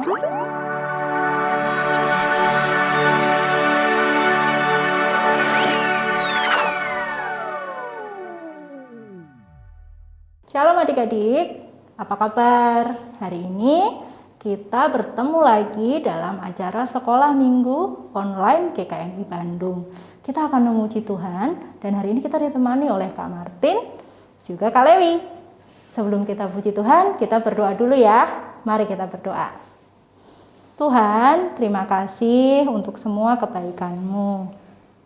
Shalom adik-adik, apa kabar? Hari ini kita bertemu lagi dalam acara Sekolah Minggu Online GKMI Bandung. Kita akan memuji Tuhan dan hari ini kita ditemani oleh Kak Martin, juga Kak Lewi. Sebelum kita puji Tuhan, kita berdoa dulu ya. Mari kita berdoa. Tuhan, terima kasih untuk semua kebaikan-Mu.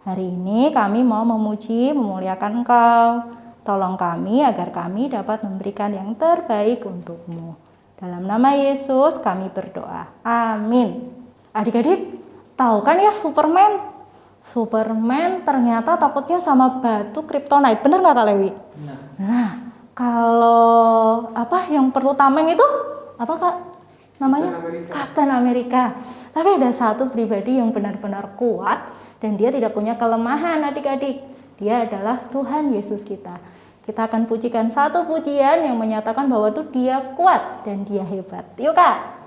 Hari ini kami mau memuji, memuliakan Engkau. Tolong kami agar kami dapat memberikan yang terbaik untuk-Mu. Dalam nama Yesus kami berdoa. Amin. Adik-adik, tahu kan ya Superman? Superman ternyata takutnya sama batu kryptonite. Benar nggak Kak Lewi? Nah, kalau yang perlu tameng itu apa Kak? Namanya Captain America. Tapi ada satu pribadi yang benar-benar kuat dan dia tidak punya kelemahan adik-adik. Dia adalah Tuhan Yesus kita. Kita akan pujikan satu pujian yang menyatakan bahwa tuh dia kuat dan dia hebat. Yuk Kak.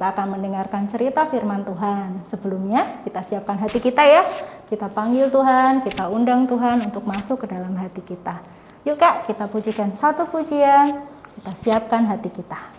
Kita akan mendengarkan cerita firman Tuhan. Sebelumnya kita siapkan hati kita ya. Kita panggil Tuhan, kita undang Tuhan untuk masuk ke dalam hati kita. Yuk Kak, kita pujikan satu pujian. Kita siapkan hati kita.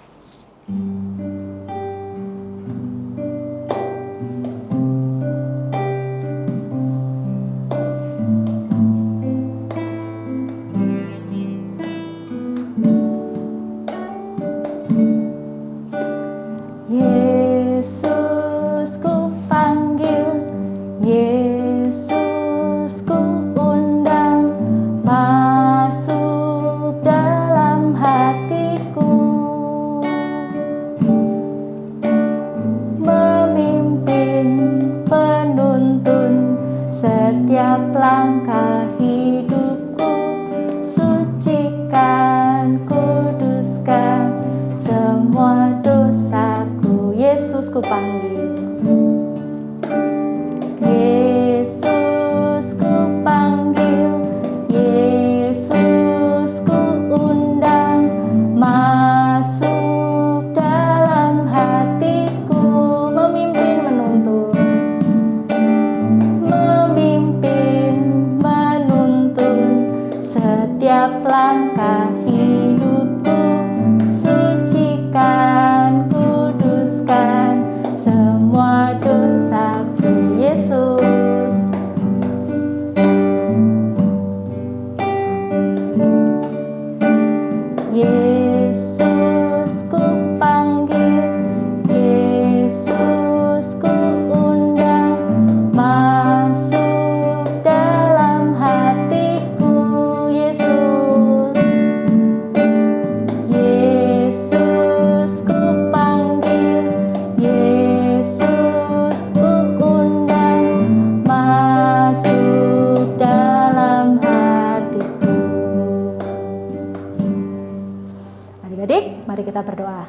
Adik-adik, mari kita berdoa.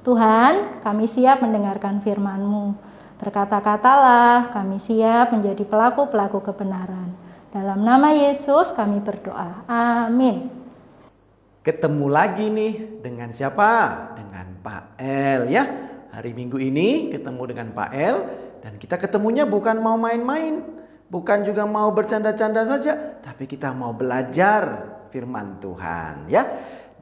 Tuhan, kami siap mendengarkan firman-Mu. Berkata-katalah, kami siap menjadi pelaku-pelaku kebenaran. Dalam nama Yesus kami berdoa. Amin. Ketemu lagi nih dengan siapa? Dengan Pak El ya. Hari Minggu ini ketemu dengan Pak El. Dan kita ketemunya bukan mau main-main. Bukan juga mau bercanda-canda saja. Tapi kita mau belajar firman Tuhan ya.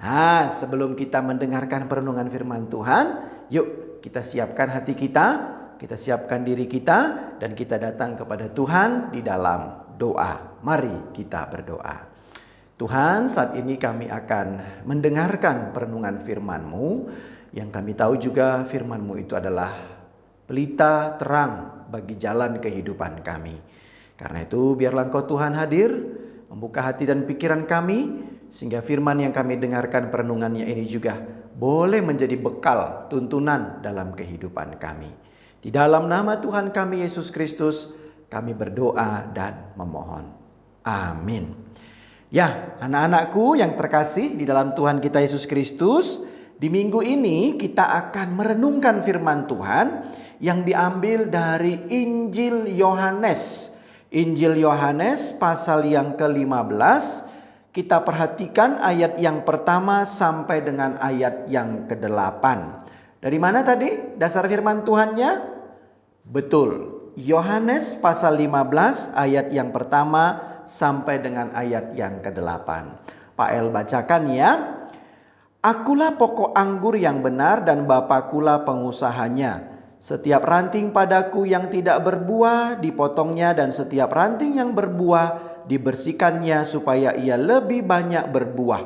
Nah, sebelum kita mendengarkan perenungan firman Tuhan, yuk kita siapkan hati kita siapkan diri kita, dan kita datang kepada Tuhan di dalam doa. Mari kita berdoa. Tuhan, saat ini kami akan mendengarkan perenungan firman-Mu, yang kami tahu juga firman-Mu itu adalah pelita terang bagi jalan kehidupan kami. Karena itu biarlah Engkau Tuhan hadir, membuka hati dan pikiran kami, sehingga firman yang kami dengarkan perenungannya ini juga boleh menjadi bekal tuntunan dalam kehidupan kami. Di dalam nama Tuhan kami Yesus Kristus, kami berdoa dan memohon. Amin. Ya, anak-anakku yang terkasih di dalam Tuhan kita Yesus Kristus, di minggu ini kita akan merenungkan firman Tuhan yang diambil dari Injil Yohanes. Injil Yohanes pasal yang ke-15. Kita perhatikan ayat yang pertama sampai dengan ayat yang ke-8. Dari mana tadi dasar firman Tuhannya? Betul, Yohanes pasal 15 ayat yang pertama sampai dengan ayat yang ke-8. Pak El bacakan ya. Akulah pokok anggur yang benar dan Bapakulah pengusahanya. Setiap ranting padaku yang tidak berbuah dipotongnya, dan setiap ranting yang berbuah dibersihkannya supaya ia lebih banyak berbuah.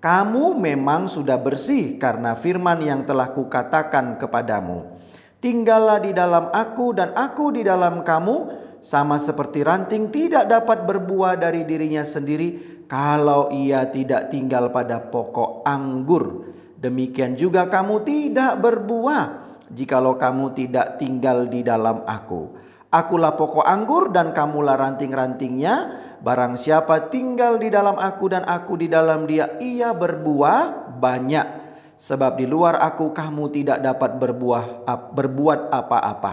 Kamu memang sudah bersih karena firman yang telah kukatakan kepadamu. Tinggallah di dalam aku dan aku di dalam kamu, sama seperti ranting tidak dapat berbuah dari dirinya sendiri kalau ia tidak tinggal pada pokok anggur. Demikian juga kamu tidak berbuah jikalau kamu tidak tinggal di dalam aku. Akulah pokok anggur dan kamulah ranting-rantingnya. Barang siapa tinggal di dalam aku dan aku di dalam dia, ia berbuah banyak. Sebab di luar aku kamu tidak dapat berbuat apa-apa.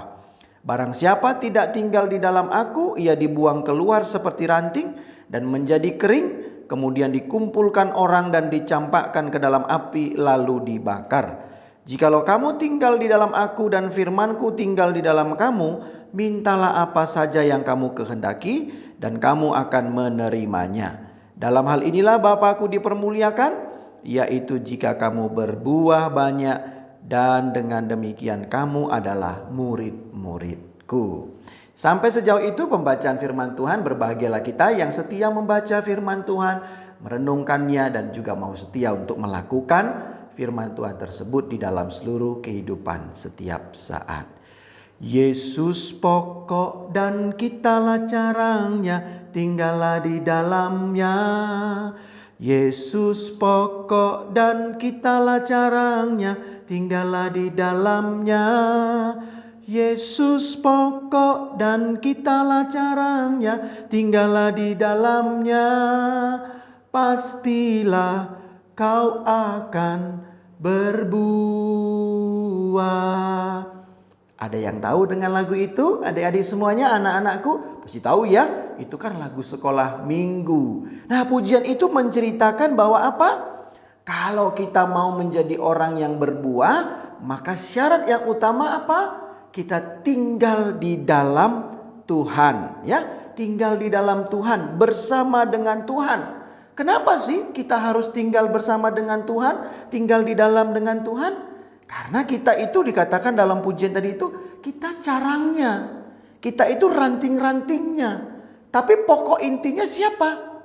Barang siapa tidak tinggal di dalam aku, ia dibuang keluar seperti ranting dan menjadi kering, kemudian dikumpulkan orang dan dicampakkan ke dalam api lalu dibakar. Jikalau kamu tinggal di dalam aku dan firmanku tinggal di dalam kamu, mintalah apa saja yang kamu kehendaki dan kamu akan menerimanya. Dalam hal inilah Bapa-Ku dipermuliakan, yaitu jika kamu berbuah banyak, dan dengan demikian kamu adalah murid-muridku. Sampai sejauh itu pembacaan firman Tuhan. Berbahagialah kita yang setia membaca firman Tuhan, merenungkannya, dan juga mau setia untuk melakukan firman Tuhan tersebut di dalam seluruh kehidupan setiap saat. Yesus pokok dan kitalah carangnya, tinggallah di dalamnya. Yesus pokok dan kitalah carangnya, tinggallah di dalamnya. Yesus pokok dan kitalah carangnya, tinggallah di dalamnya. Pastilah kau akan berbuah. Ada yang tahu dengan lagu itu? Adik-adik semuanya, anak-anakku pasti tahu ya. Itu kan lagu sekolah minggu. Nah, pujian itu menceritakan bahwa apa? Kalau kita mau menjadi orang yang berbuah, maka syarat yang utama apa? Kita tinggal di dalam Tuhan, ya. Tinggal di dalam Tuhan, bersama dengan Tuhan. Kenapa sih kita harus tinggal bersama dengan Tuhan, tinggal di dalam dengan Tuhan? Karena kita itu dikatakan dalam pujian tadi itu, kita carangnya, kita itu ranting-rantingnya. Tapi pokok intinya siapa?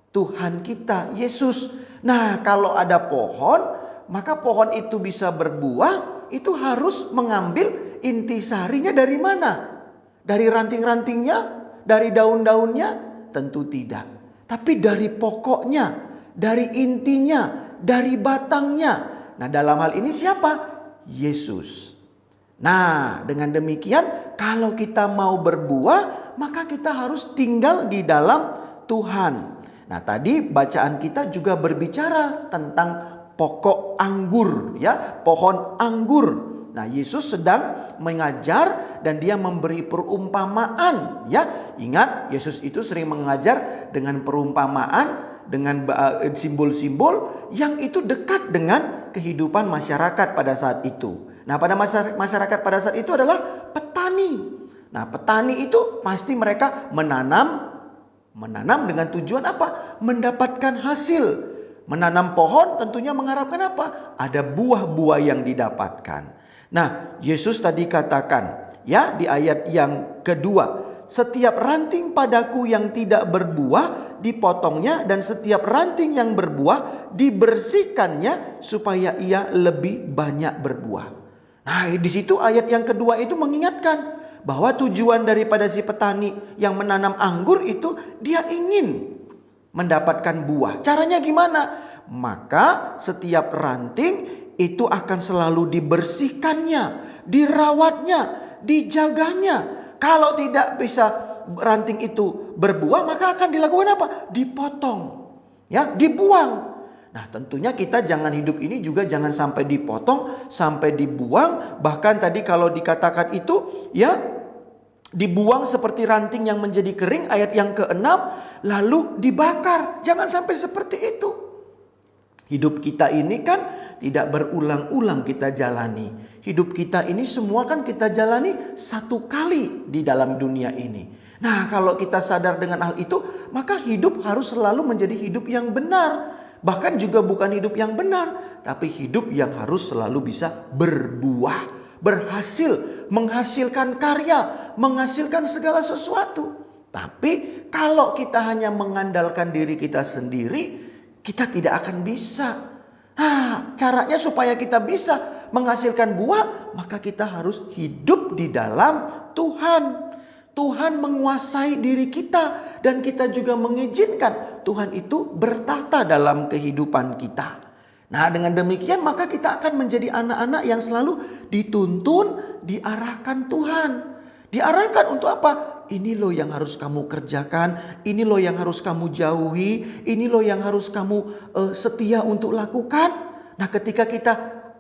Tuhan kita, Yesus. Nah, kalau ada pohon, maka pohon itu bisa berbuah, itu harus mengambil intisarinya dari mana? Dari ranting-rantingnya? Dari daun-daunnya? Tentu tidak. Tapi dari pokoknya, dari intinya, dari batangnya. Nah, dalam hal ini siapa? Yesus. Nah, dengan demikian kalau kita mau berbuah, maka kita harus tinggal di dalam Tuhan. Nah, tadi bacaan kita juga berbicara tentang pokok anggur, ya, pohon anggur. Nah, Yesus sedang mengajar dan dia memberi perumpamaan, ya. Ingat, Yesus itu sering mengajar dengan perumpamaan, dengan simbol-simbol yang itu dekat dengan kehidupan masyarakat pada saat itu. Nah, pada masyarakat pada saat itu adalah petani. Nah, petani itu pasti mereka menanam dengan tujuan apa? Mendapatkan hasil. Menanam pohon tentunya mengharapkan apa? Ada buah-buah yang didapatkan. Nah, Yesus tadi katakan, ya, di ayat yang kedua, setiap ranting padaku yang tidak berbuah dipotongnya, dan setiap ranting yang berbuah dibersihkannya supaya ia lebih banyak berbuah. Nah, di situ ayat yang kedua itu mengingatkan bahwa tujuan daripada si petani yang menanam anggur itu dia ingin mendapatkan buah. Caranya gimana? Maka setiap ranting itu akan selalu dibersihkannya, dirawatnya, dijaganya. Kalau tidak bisa ranting itu berbuah, maka akan dilakukan apa? Dipotong, ya, dibuang. Nah, tentunya kita jangan hidup ini juga jangan sampai dipotong, sampai dibuang. Bahkan tadi kalau dikatakan itu, ya, dibuang seperti ranting yang menjadi kering, ayat yang ke-6, lalu dibakar. Jangan sampai seperti itu. Hidup kita ini kan tidak berulang-ulang kita jalani. Hidup kita ini semua kan kita jalani satu kali di dalam dunia ini. Nah, kalau kita sadar dengan hal itu, maka hidup harus selalu menjadi hidup yang benar. Bahkan juga bukan hidup yang benar, tapi hidup yang harus selalu bisa berbuah, berhasil, menghasilkan karya, menghasilkan segala sesuatu. Tapi kalau kita hanya mengandalkan diri kita sendiri, kita tidak akan bisa. Nah, caranya supaya kita bisa menghasilkan buah, maka kita harus hidup di dalam Tuhan. Tuhan menguasai diri kita, dan kita juga mengizinkan Tuhan itu bertata dalam kehidupan kita. Nah, dengan demikian maka kita akan menjadi anak-anak yang selalu dituntun, diarahkan Tuhan. Diarahkan untuk apa? Ini loh yang harus kamu kerjakan, ini loh yang harus kamu jauhi, ini loh yang harus kamu setia untuk lakukan. Nah, ketika kita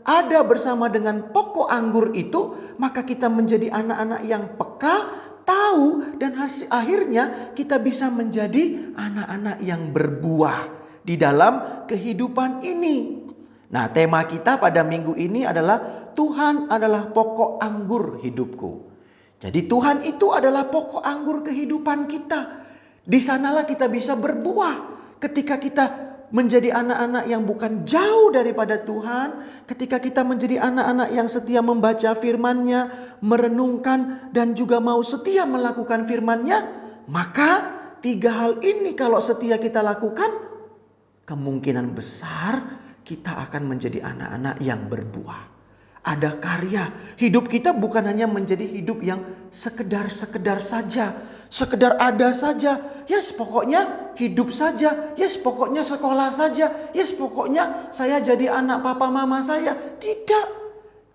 ada bersama dengan pokok anggur itu, maka kita menjadi anak-anak yang peka, tahu, dan akhirnya kita bisa menjadi anak-anak yang berbuah di dalam kehidupan ini. Nah, tema kita pada minggu ini adalah Tuhan adalah pokok anggur hidupku. Jadi Tuhan itu adalah pokok anggur kehidupan kita. Di sanalah kita bisa berbuah. Ketika kita menjadi anak-anak yang bukan jauh daripada Tuhan, ketika kita menjadi anak-anak yang setia membaca firman-Nya, merenungkan, dan juga mau setia melakukan firman-Nya, maka 3 hal ini kalau setia kita lakukan, kemungkinan besar kita akan menjadi anak-anak yang berbuah. Ada karya. Hidup kita bukan hanya menjadi hidup yang sekedar saja, sekedar ada saja. Yes, pokoknya hidup saja. Yes, pokoknya sekolah saja. Yes, pokoknya saya jadi anak papa mama saya. Tidak.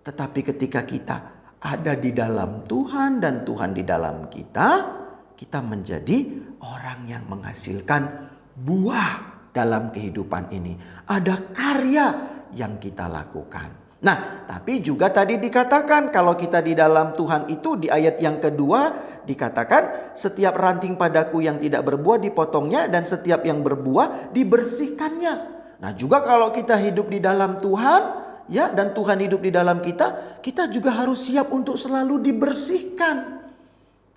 Tetapi ketika kita ada di dalam Tuhan dan Tuhan di dalam kita, kita menjadi orang yang menghasilkan buah dalam kehidupan ini. Ada karya yang kita lakukan. Nah, tapi juga tadi dikatakan kalau kita di dalam Tuhan itu, di ayat yang kedua dikatakan setiap ranting padaku yang tidak berbuah dipotongnya, dan setiap yang berbuah dibersihkannya. Nah, juga kalau kita hidup di dalam Tuhan, ya, dan Tuhan hidup di dalam kita, kita juga harus siap untuk selalu dibersihkan.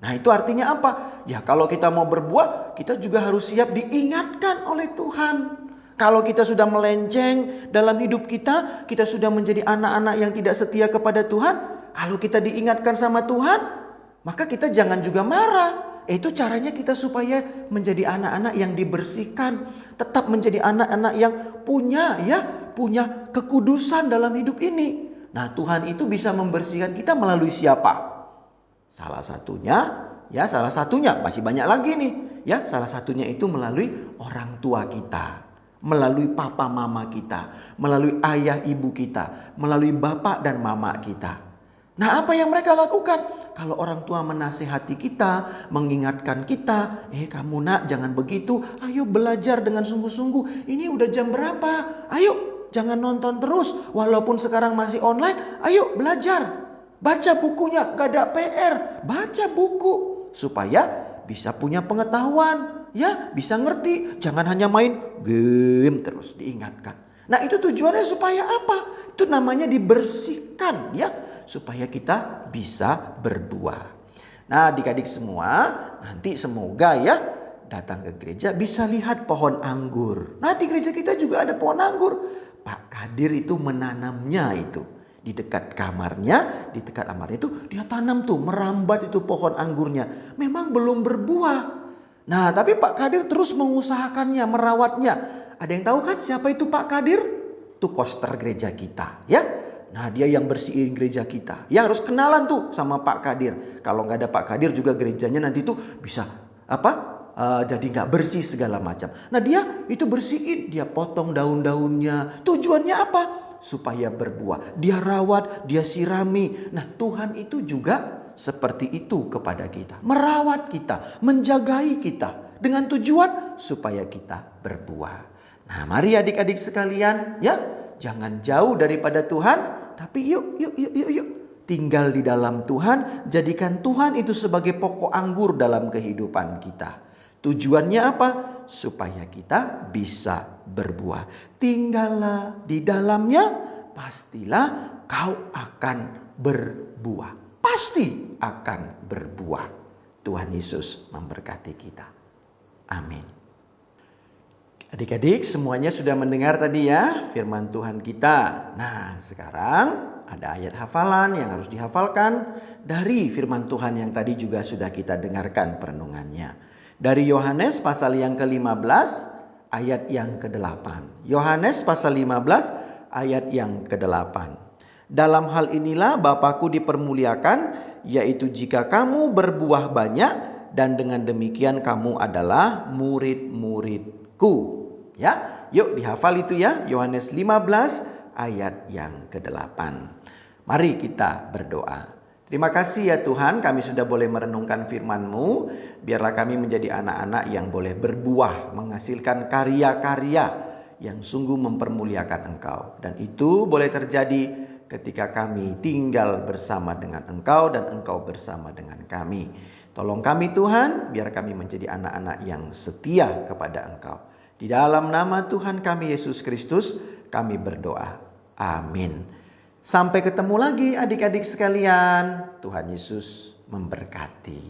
Nah, itu artinya apa? Ya, kalau kita mau berbuah, kita juga harus siap diingatkan oleh Tuhan. Kalau kita sudah melenceng dalam hidup kita, kita sudah menjadi anak-anak yang tidak setia kepada Tuhan. Kalau kita diingatkan sama Tuhan, maka kita jangan juga marah. Itu caranya kita supaya menjadi anak-anak yang dibersihkan. Tetap menjadi anak-anak yang punya kekudusan dalam hidup ini. Nah, Tuhan itu bisa membersihkan kita melalui siapa? Salah satunya masih banyak lagi nih. Ya, salah satunya itu melalui orang tua kita. Melalui papa mama kita, melalui ayah ibu kita, melalui bapak dan mama kita. Nah, apa yang mereka lakukan? Kalau orang tua menasihati kita, mengingatkan kita, kamu nak jangan begitu, ayo belajar dengan sungguh-sungguh. Ini udah jam berapa? Ayo jangan nonton terus. Walaupun sekarang masih online, ayo belajar. Baca bukunya, gak ada PR. Baca buku supaya bisa punya pengetahuan, ya, bisa ngerti. Jangan hanya main game terus, diingatkan. Nah, itu tujuannya supaya apa? Itu namanya dibersihkan, ya, supaya kita bisa berbuah. Nah, adik-adik semua, nanti semoga ya datang ke gereja bisa lihat pohon anggur. Nah, di gereja kita juga ada pohon anggur. Pak Kadir itu menanamnya itu. Di dekat kamarnya, itu dia tanam tuh, merambat itu pohon anggurnya. Memang belum berbuah. Nah, tapi Pak Kadir terus mengusahakannya, merawatnya. Ada yang tahu kan siapa itu Pak Kadir? Itu koster gereja kita, ya. Nah, dia yang bersihin gereja kita. Ya, harus kenalan tuh sama Pak Kadir. Kalau nggak ada Pak Kadir juga gerejanya nanti tuh bisa jadi nggak bersih segala macam. Nah, dia itu bersihin, dia potong daun-daunnya. Tujuannya apa? Supaya berbuah. Dia rawat, dia sirami. Nah, Tuhan itu juga seperti itu kepada kita. Merawat kita, menjagai kita. Dengan tujuan supaya kita berbuah. Nah, mari adik-adik sekalian, ya, jangan jauh daripada Tuhan. Tapi yuk. Tinggal di dalam Tuhan, jadikan Tuhan itu sebagai pokok anggur dalam kehidupan kita. Tujuannya apa? Supaya kita bisa berbuah. Tinggallah di dalamnya, pastilah kau akan berbuah. Pasti akan berbuah. Tuhan Yesus memberkati kita. Amin. Adik-adik semuanya sudah mendengar tadi ya firman Tuhan kita. Nah, sekarang ada ayat hafalan yang harus dihafalkan dari firman Tuhan yang tadi juga sudah kita dengarkan perenungannya. Dari Yohanes pasal yang ke-15 ayat yang ke-8. Yohanes pasal 15 ayat yang ke-8. Dalam hal inilah Bapa-Ku dipermuliakan, yaitu jika kamu berbuah banyak, dan dengan demikian kamu adalah murid-murid-Ku. Ya, yuk dihafal itu ya, Yohanes 15 ayat yang ke-8. Mari kita berdoa. Terima kasih ya Tuhan, kami sudah boleh merenungkan firman-Mu. Biarlah kami menjadi anak-anak yang boleh berbuah, menghasilkan karya-karya yang sungguh mempermuliakan Engkau. Dan itu boleh terjadi ketika kami tinggal bersama dengan Engkau dan Engkau bersama dengan kami. Tolong kami Tuhan, biar kami menjadi anak-anak yang setia kepada Engkau. Di dalam nama Tuhan kami Yesus Kristus, kami berdoa. Amin. Sampai ketemu lagi adik-adik sekalian. Tuhan Yesus memberkati.